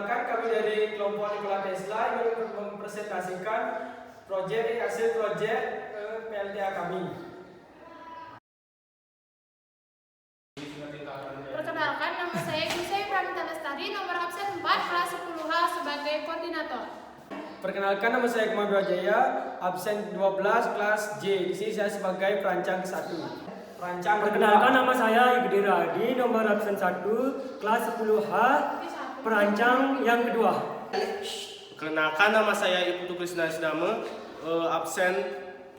Perkenalkan, kami dari kelompok Nikola Tesla ingin mempresentasikan hasil proyek PLTA kami. Perkenalkan, nama saya Yusai Pramita Lestari, nomor absen 4, kelas 10H sebagai koordinator. Perkenalkan, nama saya Kumar Jaya, absen 12, kelas J. Di sini saya sebagai perancang ke-1. Perkenalkan, nama saya Igede Radi, nomor absen 1, kelas 10H, perancang yang kedua. Perkenalkan, nama saya Iputu Krisna Sidame, absen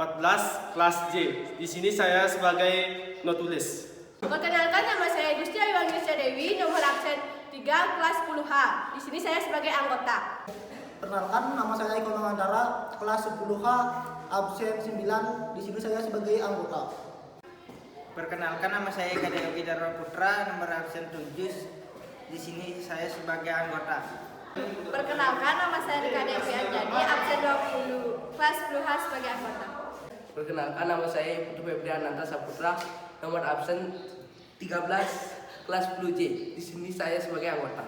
14, kelas J. Di sini saya sebagai notulis. Perkenalkan, nama saya Gusti Ayuani Dewi, nomor absen 3, kelas 10H. Di sini saya sebagai anggota. Perkenalkan, nama saya Iko Mangandara, kelas 10H, absen 9. Di sini saya sebagai anggota. Perkenalkan, nama saya Kadek Widara Putra, nomor absen 7. Di sini saya sebagai anggota. Perkenalkan, nama saya Rika Devi Anjani, absen 20, kelas 10H sebagai anggota. Perkenalkan, nama saya Iputu Febriananta Saputra, nomor absen 13, kelas 10J. Di sini saya sebagai anggota.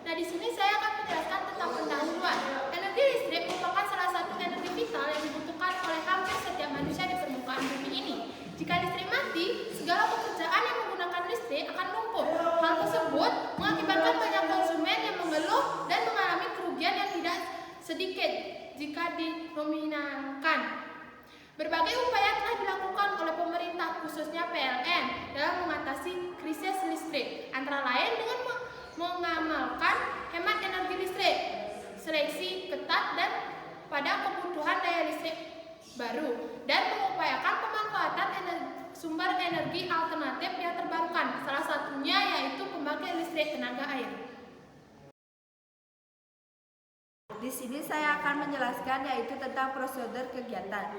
Nah, di sini saya akan menjelaskan tentang pendahuluan. Energi listrik merupakan salah satu energi vital yang dibutuhkan oleh hampir setiap manusia di permukaan bumi ini. Jika listrik mati, segala pekerjaan yang menggunakan listrik akan lumpuh. Hal tersebut mengakibatkan banyak konsumen yang mengeluh dan mengalami kerugian yang tidak sedikit jika dinominalkan. Berbagai upaya telah dilakukan oleh pemerintah, khususnya PLN, dalam mengatasi krisis listrik, antara lain dengan mengamalkan hemat energi listrik, seleksi ketat dan pada kebutuhan daya listrik baru, dan mengupayakan pemanfaatan sumber energi alternatif yang terbarukan, salah satunya yaitu pembangkit listrik tenaga air. Di sini saya akan menjelaskan yaitu tentang prosedur kegiatan.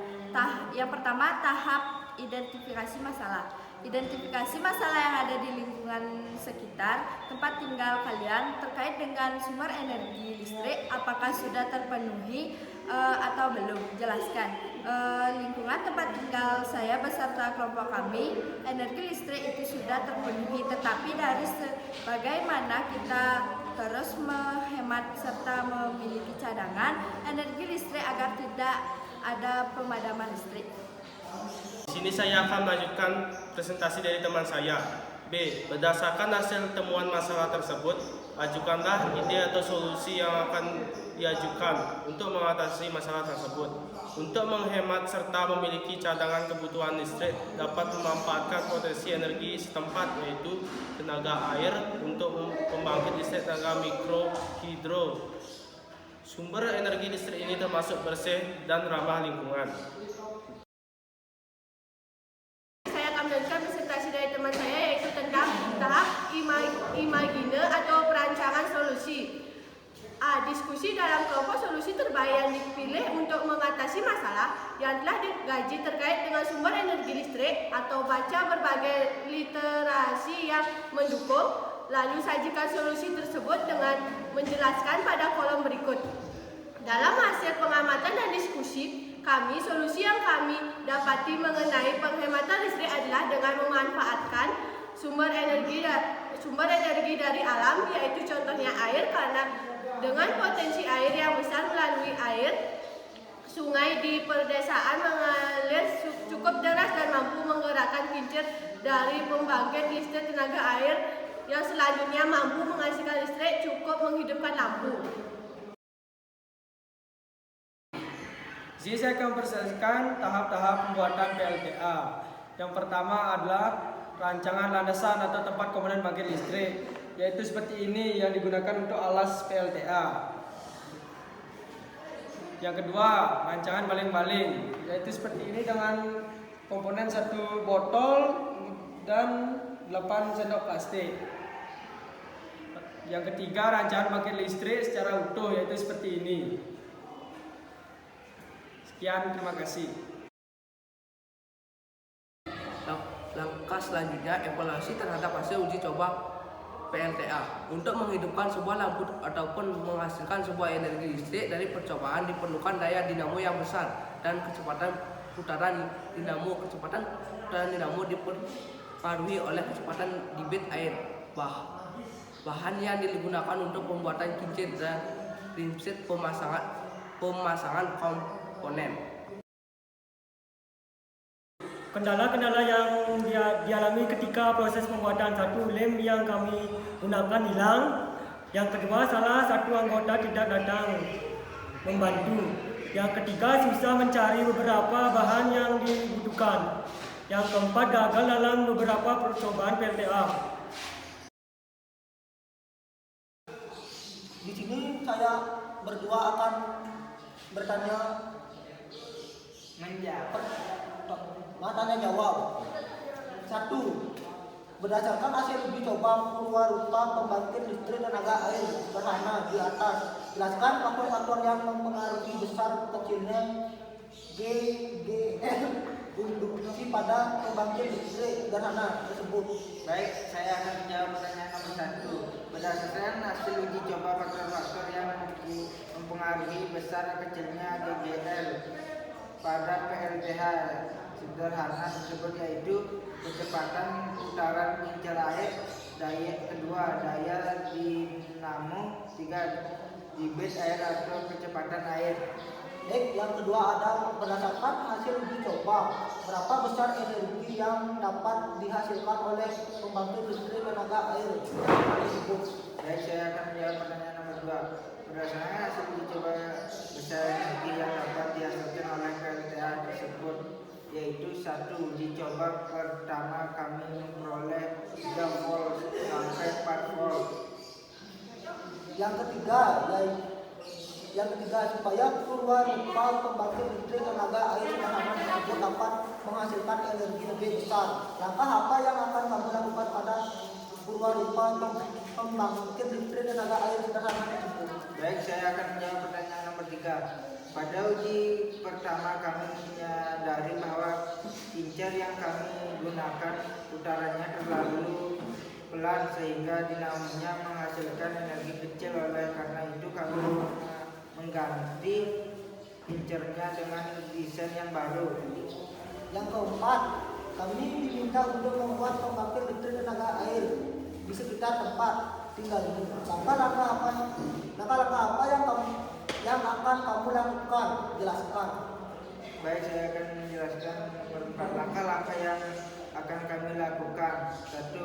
Yang pertama, tahap identifikasi masalah. Identifikasi masalah yang ada di lingkungan sekitar tempat tinggal kalian terkait dengan sumber energi listrik, apakah sudah terpenuhi atau belum. Jelaskan. Lingkungan tempat tinggal saya beserta kelompok kami, energi listrik itu sudah terpenuhi, tetapi dari bagaimana kita terus menghemat serta memiliki cadangan energi listrik agar tidak ada pemadaman listrik. Di sini saya akan melanjutkan presentasi dari teman saya. B. Berdasarkan hasil temuan masalah tersebut, ajukanlah ide atau solusi yang akan diajukan untuk mengatasi masalah tersebut. Untuk menghemat serta memiliki cadangan kebutuhan listrik, dapat memanfaatkan potensi energi setempat, yaitu tenaga air untuk pembangkit listrik tenaga mikro hidro. Sumber energi listrik ini termasuk bersih dan ramah lingkungan. Presentasi dari teman saya yaitu tentang tahap imagine atau perancangan solusi. Diskusi dalam kelompok solusi terbaik yang dipilih untuk mengatasi masalah yang telah digaji terkait dengan sumber energi listrik, atau baca berbagai literasi yang mendukung, lalu sajikan solusi tersebut dengan menjelaskan pada kolom berikut. Dalam hasil pengamatan dan diskusi kami, solusi yang kami dapati mengenai penghematan listrik adalah dengan memanfaatkan sumber energi dari alam, yaitu contohnya air, karena dengan potensi air yang besar melalui air, sungai di pedesaan mengalir cukup deras dan mampu menggerakkan kincir dari pembangkit listrik tenaga air yang selanjutnya mampu menghasilkan listrik cukup menghidupkan lampu. Jadi saya akan mempresentasikan tahap-tahap pembuatan PLTA. Yang pertama adalah rancangan landasan atau tempat komponen pembangkit listrik, yaitu seperti ini yang digunakan untuk alas PLTA. Yang kedua, rancangan baling-baling, yaitu seperti ini dengan komponen 1 botol dan 8 sendok plastik. Yang ketiga, rancangan pembangkit listrik secara utuh, yaitu seperti ini. Sekian, terima kasih. Langkah selanjutnya, evaluasi terhadap hasil uji coba PLTA. Untuk menghidupkan sebuah lampu ataupun menghasilkan sebuah energi listrik dari percobaan diperlukan daya dinamo yang besar dan kecepatan putaran dinamo. Kecepatan putaran dinamo dipengaruhi oleh kecepatan debit air bah. bahan yang digunakan untuk pembuatan kincir dan prinsip pemasangan komponen. Kendala-kendala yang dialami ketika proses pembuatan satu lem yang kami gunakan hilang. Yang kedua, salah satu anggota tidak datang membantu. Yang ketiga, susah mencari beberapa bahan yang dibutuhkan. Yang keempat, gagal dalam beberapa percobaan PLTA. Di sini saya berdua akan bertanya jawab. 1. Berdasarkan hasil uji coba purwarupa pembangkit listrik tenaga air sederhana di atas, jelaskan faktor-faktor yang mempengaruhi besar kecilnya GGL induksi pada pembangkit listrik sederhana tersebut. Baik, saya akan menjawab pertanyaan nomor 1. Berdasarkan hasil uji coba faktor-faktor yang mempengaruhi besar kecilnya GGL pada PLTH sederhana tersebut, yaitu kecepatan putaran kincir air, daya dinamo, 3 debit air atau kecepatan air. Baik, yang kedua ada berdasarkan hasil uji coba, berapa besar energi yang dapat dihasilkan oleh pembangkit listrik tenaga air tersebut. Baik, saya akan menjawab pertanyaan nomor 2. Berdasarkan hasil uji coba besar energi yang dapat dihasilkan oleh PLTA tersebut, yaitu 1. Uji coba pertama kami memperoleh 3 volt sampai 4 volt. Yang ketiga, supaya purwarupa pembangkit listrik tenaga air sederhana tersebut dapat menghasilkan energi lebih besar, langkah apa yang akan kamu lakukan pada purwarupa pembangkit listrik tenaga air sederhana tersebut? Baik, saya akan menjawab pertanyaan nomor 3. Pada uji pertama kami menyadari bahwa kincir yang kami gunakan putarannya terlalu pelan sehingga dinamonya menghasilkan energi kecil. Oleh karena itu kami mengganti kincirnya dengan desain yang baru. Yang keempat, kami diminta untuk membuat pembangkit listrik tenaga air di sekitar tempat tinggal ini. Langkah-langkah apa yang akan kamu lakukan? Jelaskan. Baik, saya akan menjelaskan langkah-langkah yang akan kami lakukan. 1.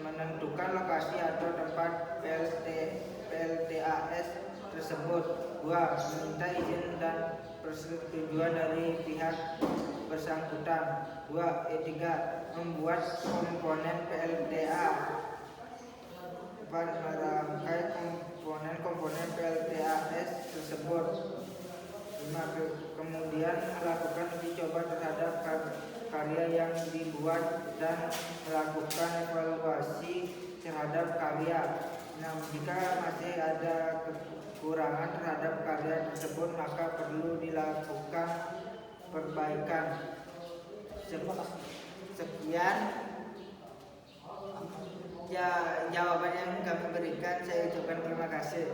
Menentukan lokasi atau tempat PLTAS tersebut. 2. Meminta izin dan persetujuan dari pihak bersangkutan. 3. Membuat komponen PLTA, merangkai komponen PLTAS tersebut. 5. Kemudian melakukan uji coba terhadap karya yang dibuat dan melakukan evaluasi terhadap karya. 6. Jika masih ada kekurangan terhadap karya tersebut, maka perlu dilakukan perbaikan. Sekian jawaban yang kami berikan. Saya ucapkan terima kasih.